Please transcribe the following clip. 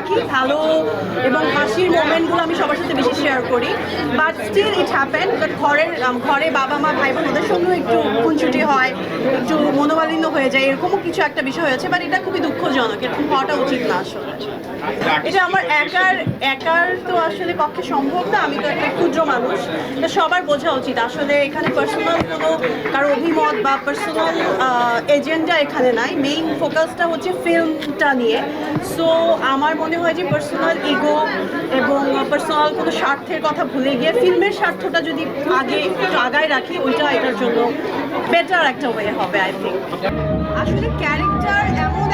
রাখি, ভালো এবং হাসির মোমেন্টগুলো আমি সবার সাথে বেশি শেয়ার করি। But still it happen but ঘরে বাবা মা ভাই বোন ওদের সঙ্গেও একটু খুনছুটি হয়, একটু মনোমালিন্য হয়ে যায়, এরকমও কিছু একটা বিষয় হয়েছে। বাট এটা খুবই দুঃখজনক, এরকম হওয়াটা উচিত না আসলে। এটা আমার একার তো আসলে পক্ষে সম্ভব না, আমি তো একটা ক্ষুদ্র মানুষ, এটা সবার বোঝা উচিত। আসলে এখানে পার্সোনাল কোনো কারো অভিমত বা পার্সোনাল এজেন্ডা এখানে নাই, মেইন ফোকাসটা হচ্ছে ফিল্মটা নিয়ে। সো আমার মনে হয় যে পার্সোনাল ইগো এবং পার্সোনাল কোনো স্বার্থের কথা ভুলে গিয়ে ফিল্মের স্বার্থটা যদি একটু আগায় রাখি, ওইটা এটার জন্য বেটার একটা ওয়ে হবে আই থিঙ্ক। আসলে ক্যারেক্টার এমন